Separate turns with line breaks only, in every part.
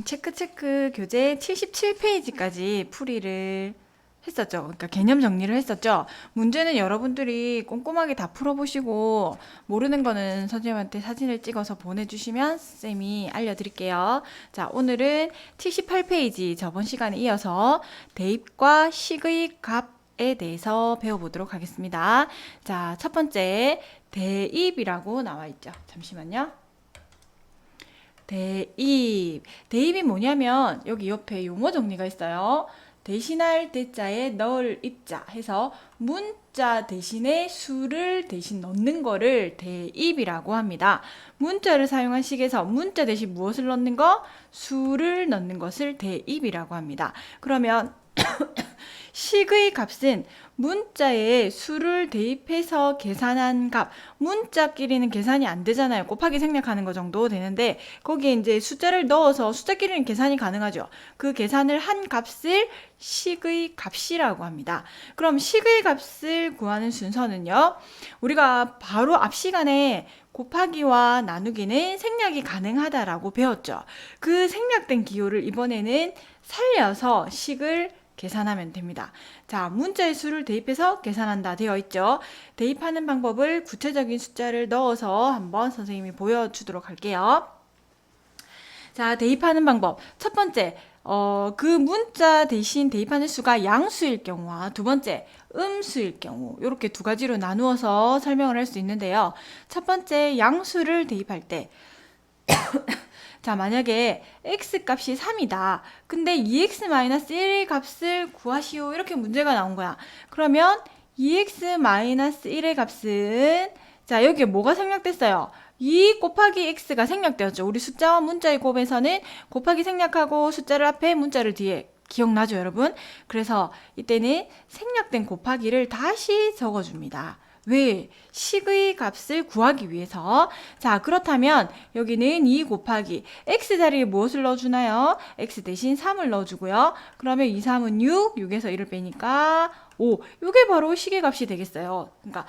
체크 교재 77페이지까지 풀이를 했었죠. 그러니까 개념 정리를 했었죠. 문제는 여러분들이 꼼꼼하게 다 풀어보시고 모르는 거는 선생님한테 사진을 찍어서 보내주시면 쌤이 알려드릴게요. 자, 오늘은 78페이지 저번 시간에 이어서 대입과 식의 값에 대해서 배워보도록 하겠습니다. 자, 첫 번째 대입이라고 나와 있죠. 잠시만요. 대입. 대입이 뭐냐면 여기 옆에 용어 정리가 있어요. 대신할 대자에 넣을 입자 해서 문자 대신에 수를 대신 넣는 거를 대입이라고 합니다. 문자를 사용한 식에서 문자 대신 무엇을 넣는 거? 수를 넣는 것을 대입이라고 합니다. 그러면 식의 값은 문자에 수를 대입해서 계산한 값, 문자끼리는 계산이 안 되잖아요. 곱하기 생략하는 거 정도 되는데 거기에 이제 숫자를 넣어서 숫자끼리는 계산이 가능하죠. 그 계산을 한 값을 식의 값이라고 합니다. 그럼 식의 값을 구하는 순서는요. 우리가 바로 앞 시간에 곱하기와 나누기는 생략이 가능하다라고 배웠죠. 그 생략된 기호를 이번에는 살려서 식을 계산하면 됩니다. 자, 문자의 수를 대입해서 계산한다 되어 있죠. 대입하는 방법을 구체적인 숫자를 넣어서 한번 선생님이 보여주도록 할게요. 자, 대입하는 방법. 첫 번째, 그 문자 대신 대입하는 수가 양수일 경우와 두 번째, 음수일 경우 이렇게 두 가지로 나누어서 설명을 할 수 있는데요. 첫 번째, 양수를 대입할 때 자, 만약에 x값이 3이다. 근데 2x-1의 값을 구하시오. 이렇게 문제가 나온 거야. 그러면 2x-1의 값은 자, 여기에 뭐가 생략됐어요? 2 곱하기 x가 생략되었죠. 우리 숫자와 문자의 곱에서는 곱하기 생략하고 숫자를 앞에 문자를 뒤에 기억나죠, 여러분? 그래서 이때는 생략된 곱하기를 다시 적어줍니다. 왜? 식의 값을 구하기 위해서. 자, 그렇다면 여기는 2 곱하기 x 자리에 무엇을 넣어주나요? x 대신 3을 넣어주고요. 그러면 2, 3은 6, 6에서 1을 빼니까 5. 이게 바로 식의 값이 되겠어요. 그러니까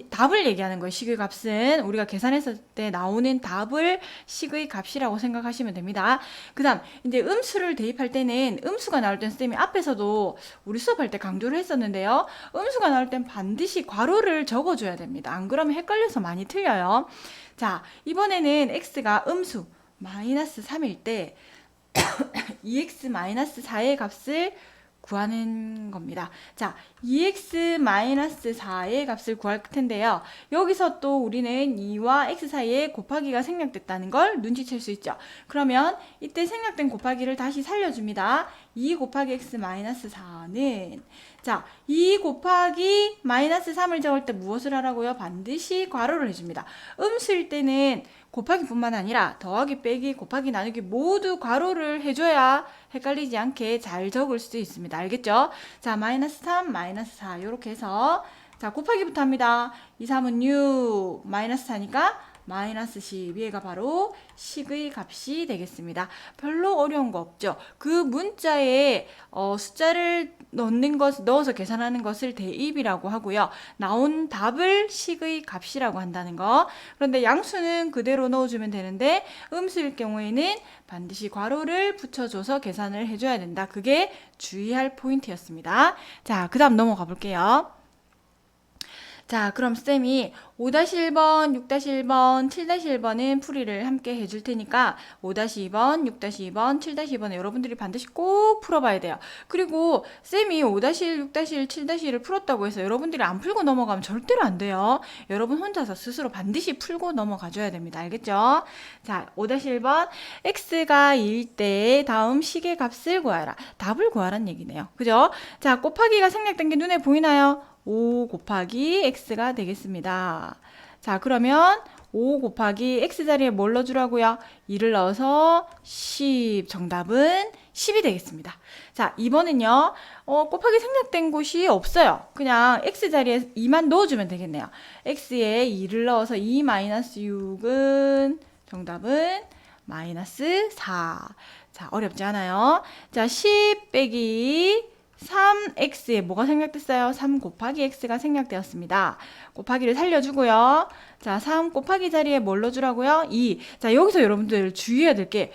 답을 얘기하는 거예요. 식의 값은 우리가 계산했을 때 나오는 답을 식의 값이라고 생각하시면 됩니다. 그 다음 이제 음수를 대입할 때는 음수가 나올 땐 쌤이 앞에서도 우리 수업할 때 강조를 했었는데요. 음수가 나올 땐 반드시 괄호를 적어줘야 됩니다. 안 그러면 헷갈려서 많이 틀려요. 자, 이번에는 x가 음수 마이너스 3일 때 2x-4의 값을 구하는 겁니다. 자, 2x-4의 값을 구할 텐데요. 여기서 또 우리는 2와 x 사이에 곱하기가 생략됐다는 걸 눈치챌 수 있죠. 그러면 이때 생략된 곱하기를 다시 살려줍니다. 2 곱하기 x-4는 자, 2 곱하기 마이너스 3을 적을 때 무엇을 하라고요? 반드시 괄호를 해줍니다. 음수일 때는 곱하기 뿐만 아니라 더하기, 빼기, 곱하기, 나누기 모두 괄호를 해줘야 헷갈리지 않게 잘 적을 수 있습니다. 알겠죠? 자, 마이너스 3, 마이너스 4 이렇게 해서 자, 곱하기부터 합니다. 2, 3은 6, 마이너스 4니까 마이너스 10. 얘가 바로 식의 값이 되겠습니다. 별로 어려운 거 없죠. 그 문자에 숫자를 넣어서 계산하는 것을 대입이라고 하고요. 나온 답을 식의 값이라고 한다는 거. 그런데 양수는 그대로 넣어주면 되는데 음수일 경우에는 반드시 괄호를 붙여줘서 계산을 해줘야 된다. 그게 주의할 포인트였습니다. 자, 그 다음 넘어가 볼게요. 자, 그럼 쌤이 5-1번, 6-1번, 7-1번은 풀이를 함께 해줄 테니까 5-2번, 6-2번, 7-2번은 여러분들이 반드시 꼭 풀어봐야 돼요. 그리고 쌤이 5-1, 6-1, 7-1을 풀었다고 해서 여러분들이 안 풀고 넘어가면 절대로 안 돼요. 여러분 혼자서 스스로 반드시 풀고 넘어가줘야 됩니다. 알겠죠? 자, 5-1번 x가 2일 때 다음 식의 값을 구하라. 답을 구하란 얘기네요. 그죠? 자, 곱하기가 생략된 게 눈에 보이나요? 5 곱하기 x가 되겠습니다. 자, 그러면 5 곱하기 x 자리에 뭘 넣어주라고요? 2를 넣어서 10. 정답은 10이 되겠습니다. 자, 2번은요. 곱하기 생략된 곳이 없어요. 그냥 x 자리에 2만 넣어주면 되겠네요. x에 2를 넣어서 2-6은 정답은 마이너스 4. 자, 어렵지 않아요. 자, 10 빼기 3x에 뭐가 생략됐어요? 3 곱하기 x가 생략되었습니다. 곱하기를 살려주고요. 자, 3 곱하기 자리에 뭘 넣어주라고요? 2. 자, 여기서 여러분들 주의해야 될 게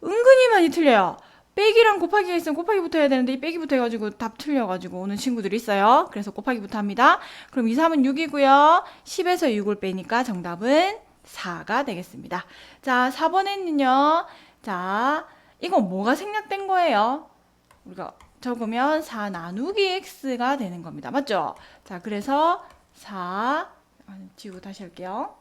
은근히 많이 틀려요. 빼기랑 곱하기가 있으면 곱하기부터 해야 되는데 이 빼기부터 해가지고 답 틀려가지고 오는 친구들이 있어요. 그래서 곱하기부터 합니다. 그럼 2, 3은 6이고요. 10에서 6을 빼니까 정답은 4가 되겠습니다. 자, 4번에는요. 자, 이건 뭐가 생략된 거예요? 우리가 적으면 4 나누기 x가 되는 겁니다. 맞죠? 자, 그래서 4 지우고 다시 할게요.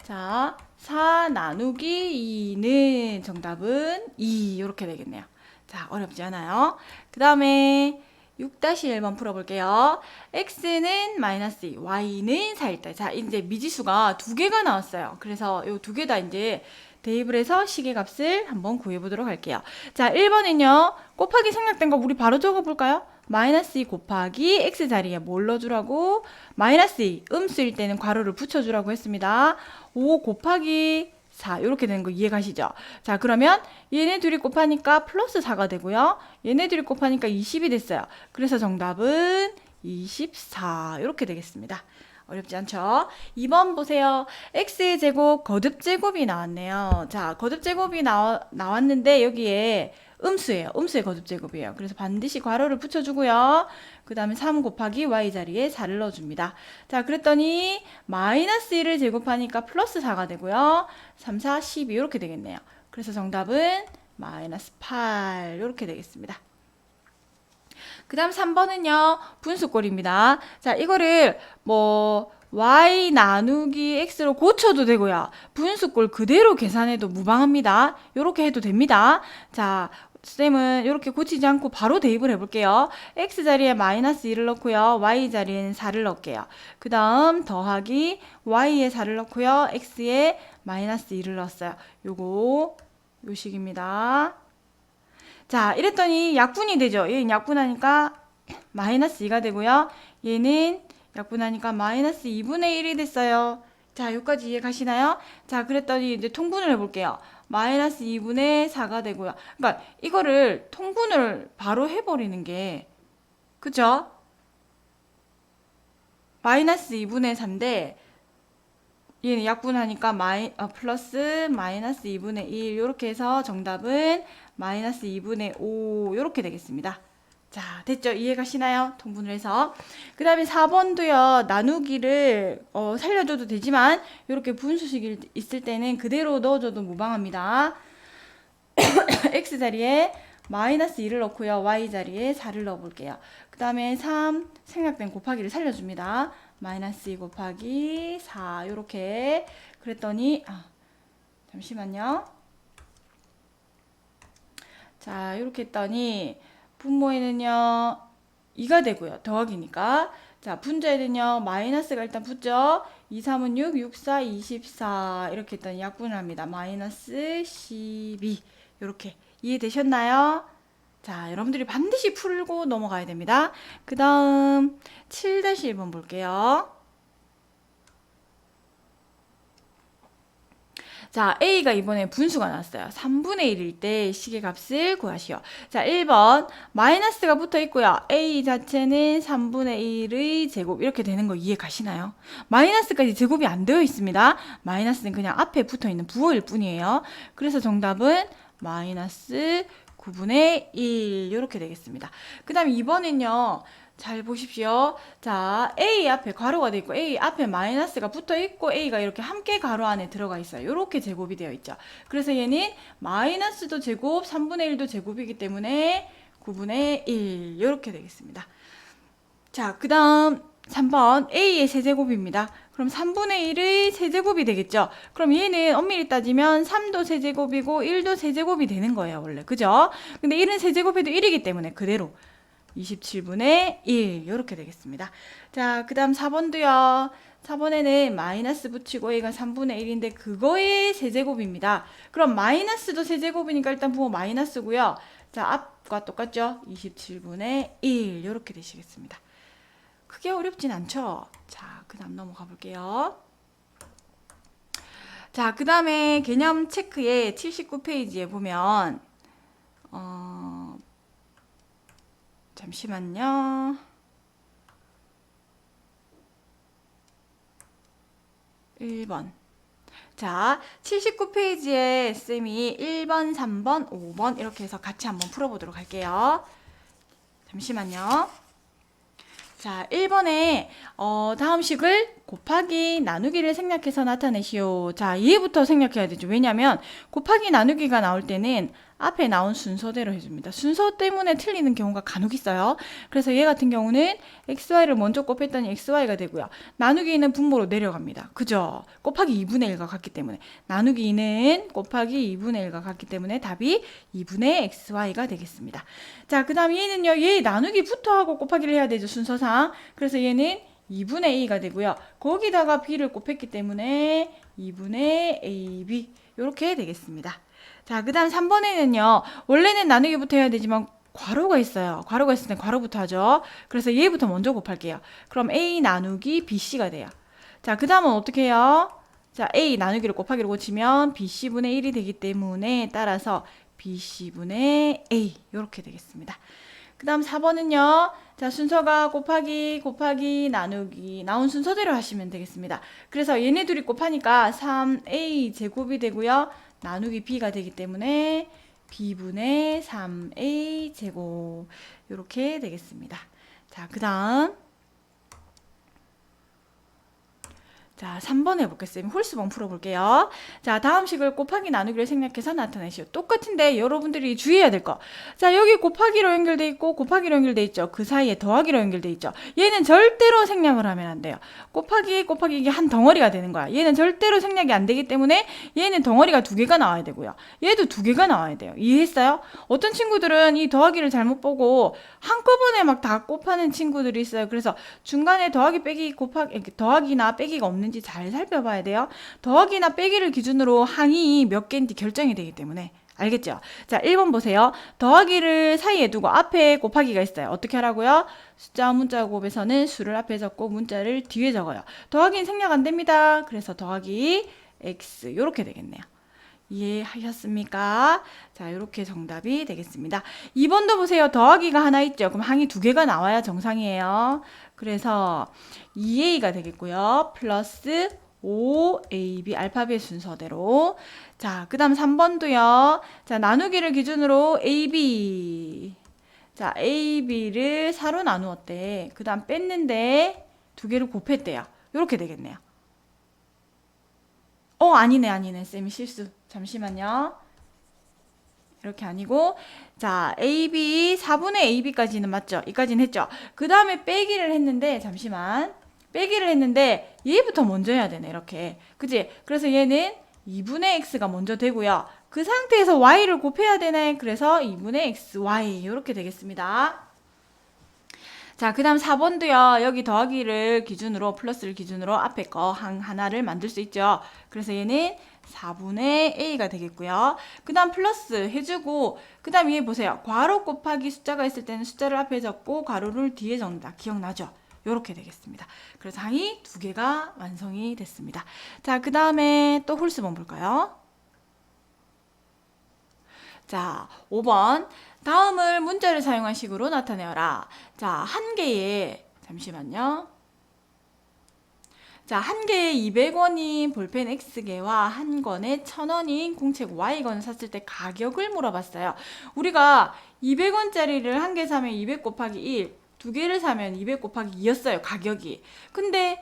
자, 4 나누기 2는 정답은 2 이렇게 되겠네요. 자, 어렵지 않아요. 그 다음에 6-1번 풀어볼게요. x는 마이너스 2, y는 4일 때. 자, 이제 미지수가 두 개가 나왔어요. 그래서 이 두 개 다 이제 대입을 해서 시계값을 한번 구해보도록 할게요. 자, 1번은요. 곱하기 생략된 거 우리 바로 적어볼까요? 마이너스 2 곱하기 x 자리에 뭘 넣어주라고? 마이너스 2, 음수일 때는 괄호를 붙여주라고 했습니다. 5 곱하기 4 이렇게 되는 거 이해가시죠? 자, 그러면 얘네 둘이 곱하니까 플러스 4가 되고요. 얘네 둘이 곱하니까 20이 됐어요. 그래서 정답은 24 이렇게 되겠습니다. 어렵지 않죠? 2번 보세요. x의 제곱 거듭제곱이 나왔네요. 자, 거듭제곱이 나왔는데 여기에 음수예요. 음수의 거듭제곱이에요. 그래서 반드시 괄호를 붙여주고요. 그 다음에 3 곱하기 y 자리에 4를 넣어줍니다. 자, 그랬더니 마이너스 1을 제곱하니까 플러스 4가 되고요. 3, 4, 12 이렇게 되겠네요. 그래서 정답은 마이너스 8 이렇게 되겠습니다. 그 다음 3번은요. 분수꼴입니다. 자, 이거를 뭐 y 나누기 x로 고쳐도 되고요. 분수꼴 그대로 계산해도 무방합니다. 이렇게 해도 됩니다. 자, 쌤은 이렇게 고치지 않고 바로 대입을 해볼게요. x 자리에 마이너스 1을 넣고요. y 자리에는 4를 넣을게요. 그 다음 더하기 y에 4를 넣고요. x에 마이너스 1을 넣었어요. 요거 요식입니다. 자, 이랬더니 약분이 되죠. 얘는 약분하니까 마이너스 2가 되고요. 얘는 약분하니까 마이너스 2분의 1이 됐어요. 자, 여기까지 이해 가시나요? 자, 그랬더니 이제 통분을 해볼게요. 마이너스 2분의 4가 되고요. 그러니까 이거를 통분을 바로 해버리는 게, 그죠? 마이너스 2분의 4인데, 얘는 약분하니까 플러스 마이너스 2분의 1 이렇게 해서 정답은 마이너스 2분의 5 이렇게 되겠습니다. 자, 됐죠? 이해 가시나요? 통분을 해서. 그 다음에 4번도요. 나누기를 살려줘도 되지만 이렇게 분수식이 있을 때는 그대로 넣어줘도 무방합니다. x 자리에 마이너스 2를 넣고요. y 자리에 4를 넣어볼게요. 그 다음에 3 생략된 곱하기를 살려줍니다. 마이너스 2 곱하기 4 이렇게 그랬더니 잠시만요. 자, 이렇게 했더니 분모에는요 2가 되고요. 더하기니까. 자, 분자에는요 마이너스가 일단 붙죠. 2, 3은 6, 6, 4, 24 이렇게 했더니 약분을 합니다. 마이너스 12 이렇게 이해되셨나요? 자, 여러분들이 반드시 풀고 넘어가야 됩니다. 그 다음 7-1번 볼게요. 자, A가 이번에 분수가 나왔어요. 3분의 1일 때 시계값을 구하시오. 자, 1번 마이너스가 붙어 있고요. A 자체는 3분의 1의 제곱 이렇게 되는 거 이해 가시나요? 마이너스까지 제곱이 안 되어 있습니다. 마이너스는 그냥 앞에 붙어 있는 부호일 뿐이에요. 그래서 정답은 마이너스 9분의 1 이렇게 되겠습니다. 그 다음 2번은요. 잘 보십시오. 자, A 앞에 괄호가 되어 있고 A 앞에 마이너스가 붙어 있고 A가 이렇게 함께 괄호 안에 들어가 있어요. 이렇게 제곱이 되어 있죠. 그래서 얘는 마이너스도 제곱, 3분의 1도 제곱이기 때문에 9분의 1 이렇게 되겠습니다. 자, 그 다음 3번 A의 세제곱입니다. 그럼 3분의 1의 세제곱이 되겠죠. 그럼 얘는 엄밀히 따지면 3도 세제곱이고 1도 세제곱이 되는 거예요. 원래. 그죠? 근데 1은 세제곱해도 1이기 때문에 그대로 27분의 1 이렇게 되겠습니다. 자, 그 다음 4번도요. 4번에는 마이너스 붙이고 A가 3분의 1인데 그거의 세제곱입니다. 그럼 마이너스도 세제곱이니까 일단 부호 마이너스고요. 자, 앞과 똑같죠? 27분의 1 이렇게 되시겠습니다. 크게 어렵진 않죠? 자, 그 다음 넘어가 볼게요. 자, 그 다음에 개념 체크의 79페이지에 보면 잠시만요. 1번. 자, 79페이지에 쌤이 1번, 3번, 5번 이렇게 해서 같이 한번 풀어보도록 할게요. 잠시만요. 자, 1번에 다음 식을 곱하기 나누기를 생략해서 나타내시오. 자, 이해부터 생략해야 되죠. 왜냐하면 곱하기 나누기가 나올 때는 앞에 나온 순서대로 해줍니다. 순서 때문에 틀리는 경우가 간혹 있어요. 그래서 얘 같은 경우는 xy를 먼저 곱했더니 xy가 되고요. 나누기는 분모로 내려갑니다. 그죠? 곱하기 2분의 1과 같기 때문에. 나누기는 곱하기 2분의 1과 같기 때문에 답이 2분의 xy가 되겠습니다. 자, 그 다음 얘는요. 얘 나누기부터 하고 곱하기를 해야 되죠. 순서상. 그래서 얘는 2분의 a가 되고요. 거기다가 b를 곱했기 때문에 2분의 ab 이렇게 되겠습니다. 자, 그 다음 3번에는요. 원래는 나누기부터 해야 되지만 괄호가 있어요. 괄호가 있을 땐 괄호부터 하죠. 그래서 얘부터 먼저 곱할게요. 그럼 a 나누기 bc가 돼요. 자, 그 다음은 어떻게 해요? 자, a 나누기를 곱하기로 고치면 bc분의 1이 되기 때문에 따라서 bc분의 a 이렇게 되겠습니다. 그 다음 4번은요. 자, 순서가 곱하기 나누기 나온 순서대로 하시면 되겠습니다. 그래서 얘네 둘이 곱하니까 3a 제곱이 되고요. 나누기 b가 되기 때문에 b분의 3a 제곱 이렇게 되겠습니다. 자, 그 다음 자, 3번 해볼게요. 홀수봉 풀어볼게요. 자, 다음 식을 곱하기 나누기를 생략해서 나타내시오. 똑같은데 여러분들이 주의해야 될 거. 자, 여기 곱하기로 연결돼 있고 곱하기로 연결돼 있죠. 그 사이에 더하기로 연결돼 있죠. 얘는 절대로 생략을 하면 안 돼요. 곱하기 이게 한 덩어리가 되는 거야. 얘는 절대로 생략이 안 되기 때문에 얘는 덩어리가 2개가 나와야 되고요. 얘도 2개가 나와야 돼요. 이해했어요? 어떤 친구들은 이 더하기를 잘못 보고 한꺼번에 막 다 곱하는 친구들이 있어요. 그래서 중간에 더하기 빼기 더하기나 빼기가 없는 잘 살펴봐야 돼요. 더하기나 빼기를 기준으로 항이 몇 개인지 결정이 되기 때문에 알겠죠? 자, 1번 보세요. 더하기를 사이에 두고 앞에 곱하기가 있어요. 어떻게 하라고요? 숫자 문자 곱에서는 수를 앞에 적고 문자를 뒤에 적어요. 더하기는 생략 안 됩니다. 그래서 더하기 x 이렇게 되겠네요. 이해하셨습니까? 자, 이렇게 정답이 되겠습니다. 2번도 보세요. 더하기가 하나 있죠. 그럼 항이 2개가 나와야 정상이에요. 그래서 2a가 되겠고요. 플러스 5ab 알파벳 순서대로. 자, 그 다음 3번도요. 자, 나누기를 기준으로 ab. 자, ab를 4로 나누었대. 그 다음 뺐는데 2개를 곱했대요. 이렇게 되겠네요. 아니네. 쌤이 실수. 잠시만요. 이렇게 아니고, 자, AB, 4분의 AB까지는 맞죠? 이까지는 했죠? 그 다음에 빼기를 했는데, 잠시만. 빼기를 했는데, 얘부터 먼저 해야 되네, 이렇게. 그치? 그래서 얘는 2분의 X가 먼저 되고요. 그 상태에서 Y를 곱해야 되네. 그래서 2분의 XY. 이렇게 되겠습니다. 자, 그 다음 4번도요. 여기 더하기를 기준으로, 플러스를 기준으로 앞에 거 하나를 만들 수 있죠. 그래서 얘는 4분의 a가 되겠고요. 그 다음 플러스 해주고, 그 다음 얘 보세요. 괄호 곱하기 숫자가 있을 때는 숫자를 앞에 적고 괄호를 뒤에 적는다. 기억나죠? 이렇게 되겠습니다. 그래서 항이 2개가 완성이 됐습니다. 자, 그 다음에 또 홀수본 볼까요? 자, 5번. 다음을 문자를 사용한 식으로 나타내어라. 자, 한 개에, 잠시만요. 자, 한 개에 200원인 볼펜 X개와 한 권에 1000원인 공책 Y건을 샀을 때 가격을 물어봤어요. 우리가 200원짜리를 한 개 사면 200 곱하기 1, 두 개를 사면 200 곱하기 2였어요, 가격이. 근데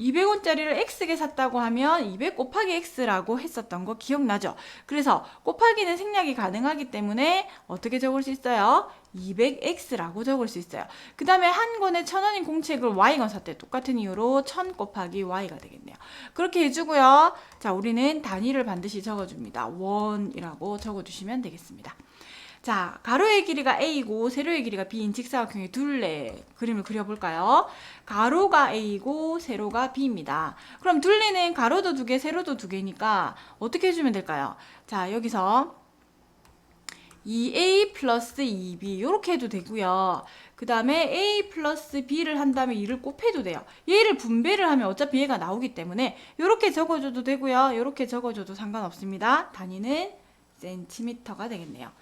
200원짜리를 X개 샀다고 하면 200 곱하기 X라고 했었던 거 기억나죠? 그래서 곱하기는 생략이 가능하기 때문에 어떻게 적을 수 있어요? 200X라고 적을 수 있어요. 그 다음에 한 권에 1000원인 공책을 Y건 샀대. 똑같은 이유로 1000 곱하기 Y가 되겠네요. 그렇게 해주고요. 자, 우리는 단위를 반드시 적어줍니다. 원이라고 적어주시면 되겠습니다. 자, 가로의 길이가 A이고 세로의 길이가 B인 직사각형의 둘레 그림을 그려볼까요? 가로가 A이고 세로가 B입니다. 그럼 둘레는 가로도 2개, 세로도 2개니까 어떻게 해주면 될까요? 자, 여기서 2A 플러스 2B 이렇게 해도 되고요. 그 다음에 A 플러스 B를 한 다음에 2를 곱해도 돼요. 얘를 분배를 하면 어차피 얘가 나오기 때문에 이렇게 적어줘도 되고요. 이렇게 적어줘도 상관없습니다. 단위는 센티미터가 되겠네요.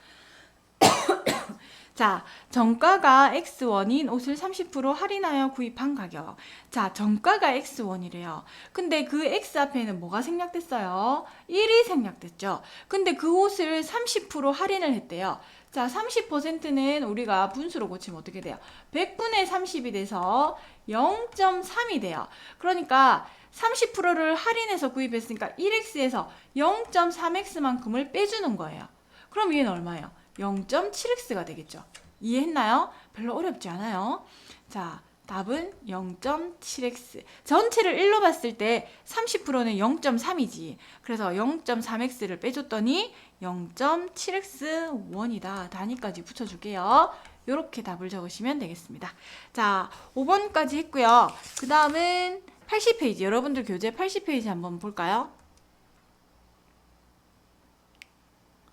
자, 정가가 X1인 옷을 30% 할인하여 구입한 가격. 자, 정가가 X1이래요. 근데 그 X 앞에는 뭐가 생략됐어요? 1이 생략됐죠. 근데 그 옷을 30% 할인을 했대요. 자, 30%는 우리가 분수로 고치면 어떻게 돼요? 100분의 30이 돼서 0.3이 돼요. 그러니까 30%를 할인해서 구입했으니까 1X에서 0.3X만큼을 빼주는 거예요. 그럼 얘는 얼마예요? 0.7x가 되겠죠. 이해했나요? 별로 어렵지 않아요. 자, 답은 0.7x. 전체를 1로 봤을 때 30%는 0.3이지. 그래서 0.3x를 빼줬더니 0.7x 원이다. 단위까지 붙여줄게요. 이렇게 답을 적으시면 되겠습니다. 자, 5번까지 했고요. 그 다음은 80페이지. 여러분들 교재 80페이지 한번 볼까요?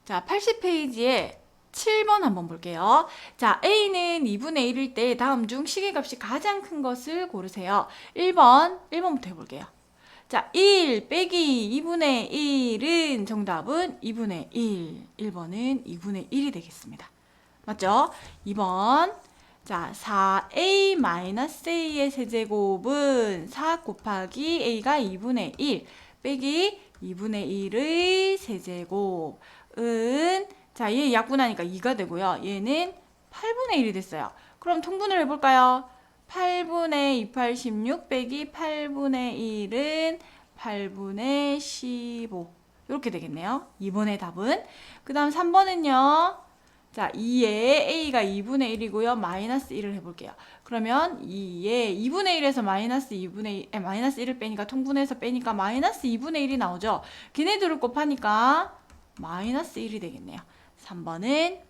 자, 80페이지에 7번 한번 볼게요. 자, A는 2분의 1일 때 다음 중 시계값이 가장 큰 것을 고르세요. 1번부터 해볼게요. 자, 1 빼기 2분의 1은 정답은 2분의 1. 1번은 2분의 1이 되겠습니다. 맞죠? 2번. 자, 4A-A의 세제곱은 4 곱하기 A가 2분의 1 빼기 2분의 1의 세제곱. 자, 얘 약분하니까 2가 되고요. 얘는 8분의 1이 됐어요. 그럼 통분을 해볼까요? 8분의 2, 8, 16 빼기 8분의 1은 8분의 15. 이렇게 되겠네요. 2번의 답은. 그 다음 3번은요. 자, 2에 A가 2분의 1이고요. 마이너스 1을 해볼게요. 그러면 2에 2분의 1에서 마이너스 1을 빼니까 통분해서 빼니까 마이너스 2분의 1이 나오죠. 걔네들을 곱하니까 마이너스 1이 되겠네요. 3번은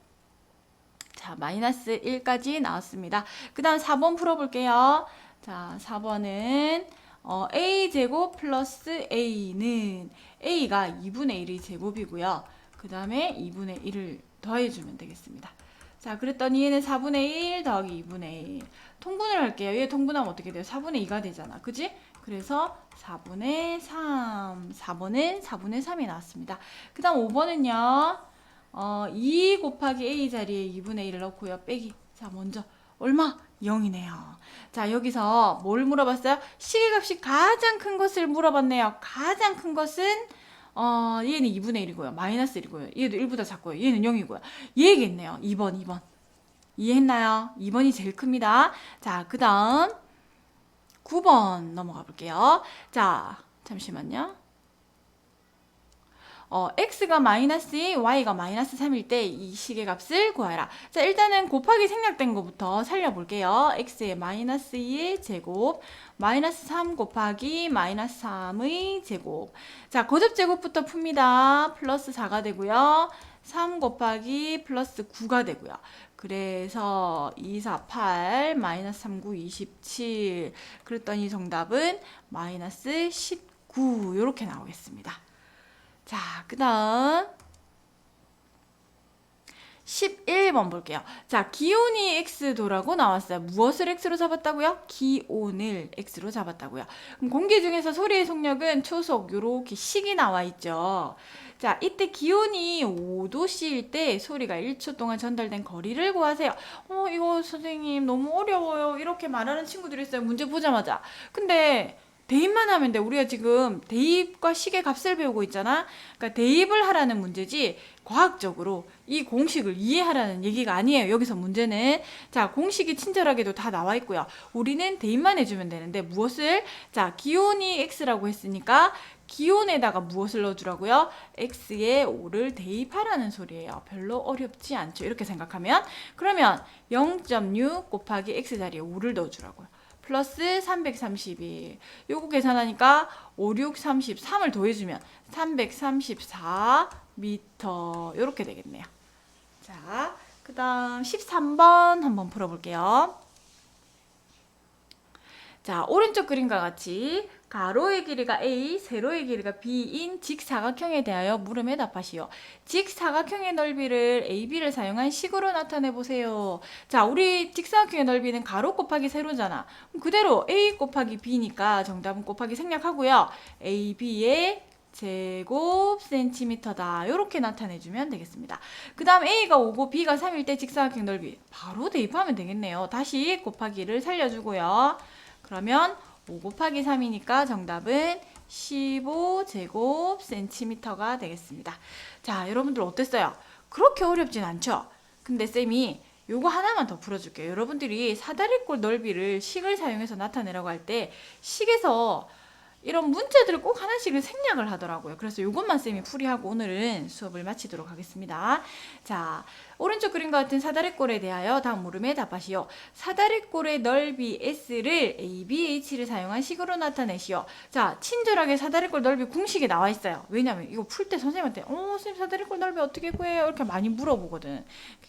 자, 마이너스 1까지 나왔습니다. 그 다음 4번 풀어볼게요. 자, 4번은 A제곱 플러스 A는 A가 2분의 1이 제곱이고요. 그 다음에 2분의 1을 더해주면 되겠습니다. 자, 그랬더니 얘는 4분의 1 더하기 2분의 1. 통분을 할게요. 얘 통분하면 어떻게 돼요? 4분의 2가 되잖아. 그지? 그래서 4분의 3. 4번은 4분의 3이 나왔습니다. 그 다음 5번은요. 2 곱하기 A 자리에 2분의 1을 넣고요. 빼기. 자, 먼저 얼마? 0이네요. 자, 여기서 뭘 물어봤어요? 시계값이 가장 큰 것을 물어봤네요. 가장 큰 것은 얘는 2분의 1이고요. 마이너스 1이고요. 얘도 1보다 작고요. 얘는 0이고요. 얘겠네요. 2번. 이해했나요? 2번이 제일 큽니다. 자, 그 다음 9번 넘어가 볼게요. 자, 잠시만요. x가 마이너스 2, y가 마이너스 3일 때 이 시계값을 구하라. 자, 일단은 곱하기 생략된 것부터 살려볼게요. x의 마이너스 2의 제곱, 마이너스 3 곱하기 마이너스 3의 제곱. 자, 거듭제곱부터 풉니다. 플러스 4가 되고요. 3 곱하기 플러스 9가 되고요. 그래서 2, 4, 8, 마이너스 3, 9, 27. 그랬더니 정답은 마이너스 19. 이렇게 나오겠습니다. 자, 그 다음 11번 볼게요. 자, 기온이 x도라고 나왔어요. 무엇을 x로 잡았다고요? 기온을 x로 잡았다고요. 그럼 공기 중에서 소리의 속력은 초속 요렇게 식이 나와 있죠. 자, 이때 기온이 5도씨일 때 소리가 1초 동안 전달된 거리를 구하세요. 이거 선생님 너무 어려워요. 이렇게 말하는 친구들이 있어요. 문제 보자마자. 근데 대입만 하면 돼. 우리가 지금 대입과 식의 값을 배우고 있잖아. 그러니까 대입을 하라는 문제지 과학적으로 이 공식을 이해하라는 얘기가 아니에요. 여기서 문제는 자, 공식이 친절하게도 다 나와 있고요. 우리는 대입만 해주면 되는데 무엇을? 자, 기온이 x라고 했으니까 기온에다가 무엇을 넣어주라고요? x에 5를 대입하라는 소리예요. 별로 어렵지 않죠. 이렇게 생각하면 그러면 0.6 곱하기 x 자리에 5를 넣어주라고요. 플러스 331. 요거 계산하니까 5, 6, 33을 더해주면 334m. 요렇게 되겠네요. 자, 그 다음 13번 한번 풀어볼게요. 자, 오른쪽 그림과 같이 가로의 길이가 A, 세로의 길이가 B인 직사각형에 대하여 물음에 답하시오. 직사각형의 넓이를 AB를 사용한 식으로 나타내 보세요. 자, 우리 직사각형의 넓이는 가로 곱하기 세로잖아. 그럼 그대로 A 곱하기 B니까 정답은 곱하기 생략하고요. AB의 제곱 센티미터다. 이렇게 나타내주면 되겠습니다. 그 다음 A가 5고 B가 3일 때 직사각형 넓이 바로 대입하면 되겠네요. 다시 곱하기를 살려주고요. 그러면 5 곱하기 3이니까 정답은 15제곱 센티미터가 되겠습니다. 자, 여러분들 어땠어요? 그렇게 어렵진 않죠? 근데 쌤이 요거 하나만 더 풀어줄게요. 여러분들이 사다리꼴 넓이를 식을 사용해서 나타내라고 할 때 식에서 이런 문제들을 꼭 하나씩은 생략을 하더라고요. 그래서 이것만 쌤이 풀이하고 오늘은 수업을 마치도록 하겠습니다. 자, 오른쪽 그림과 같은 사다리꼴에 대하여 다음 물음에 답하시오. 사다리꼴의 넓이 S를 ABH를 사용한 식으로 나타내시오. 자, 친절하게 사다리꼴 넓이 공식에 나와 있어요. 왜냐면 이거 풀 때 선생님한테 선생님 사다리꼴 넓이 어떻게 구해요? 이렇게 많이 물어보거든.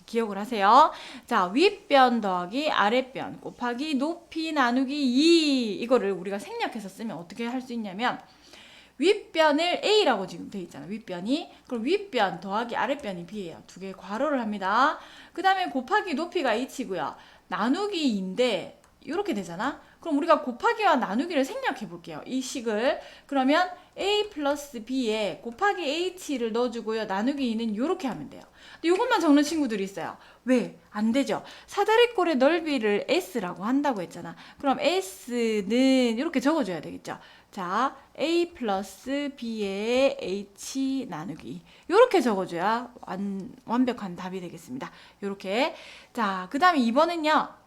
기억을 하세요. 자, 윗변 더하기 아랫변 곱하기 높이 나누기 2 이거를 우리가 생략해서 쓰면 어떻게 할 수 있냐면 윗변을 A라고 지금 돼 있잖아. 윗변이. 그럼 윗변 더하기 아랫변이 B예요. 두 개 괄호를 합니다. 그 다음에 곱하기 높이가 H고요. 나누기 2인데 이렇게 되잖아. 그럼 우리가 곱하기와 나누기를 생략해 볼게요. 이 식을. 그러면 A 플러스 B에 곱하기 H를 넣어주고요. 나누기 2는 이렇게 하면 돼요. 근데 이것만 적는 친구들이 있어요. 왜? 안 되죠. 사다리꼴의 넓이를 S라고 한다고 했잖아. 그럼 S는 이렇게 적어줘야 되겠죠. 자, A 플러스 B에 H 나누기 이렇게 적어줘야 완벽한 답이 되겠습니다. 이렇게. 자, 그 다음에 2번은요.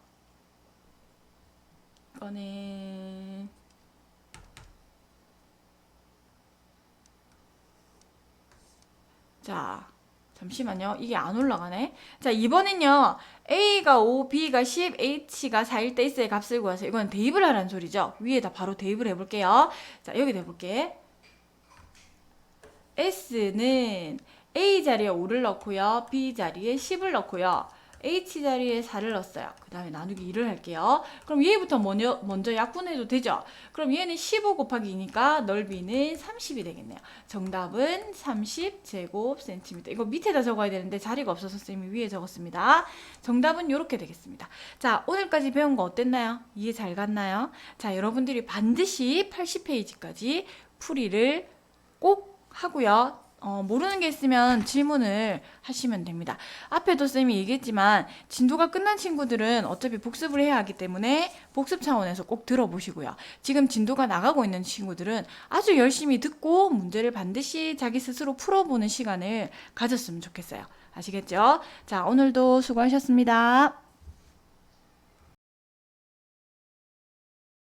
이거는 자, 잠시만요. 이게 안 올라가네. 자, 2번은요. A가 5, B가 10, H가 4일 때 S의 값을 구하세요. 이건 대입을 하라는 소리죠. 위에다 바로 대입을 해볼게요. 자, 여기다 해볼게. S는 A 자리에 5를 넣고요. B 자리에 10을 넣고요. H 자리에 4를 넣었어요. 그 다음에 나누기 2를 할게요. 그럼 얘부터 먼저 약분해도 되죠? 그럼 얘는 15 곱하기 2니까 넓이는 30이 되겠네요. 정답은 30제곱 센티미터. 이거 밑에다 적어야 되는데 자리가 없어서 쌤이 위에 적었습니다. 정답은 이렇게 되겠습니다. 자, 오늘까지 배운 거 어땠나요? 이해 잘 갔나요? 자, 여러분들이 반드시 80페이지까지 풀이를 꼭 하고요. 모르는 게 있으면 질문을 하시면 됩니다. 앞에도 쌤이 얘기했지만 진도가 끝난 친구들은 어차피 복습을 해야 하기 때문에 복습 차원에서 꼭 들어보시고요. 지금 진도가 나가고 있는 친구들은 아주 열심히 듣고 문제를 반드시 자기 스스로 풀어보는 시간을 가졌으면 좋겠어요. 아시겠죠? 자, 오늘도 수고하셨습니다.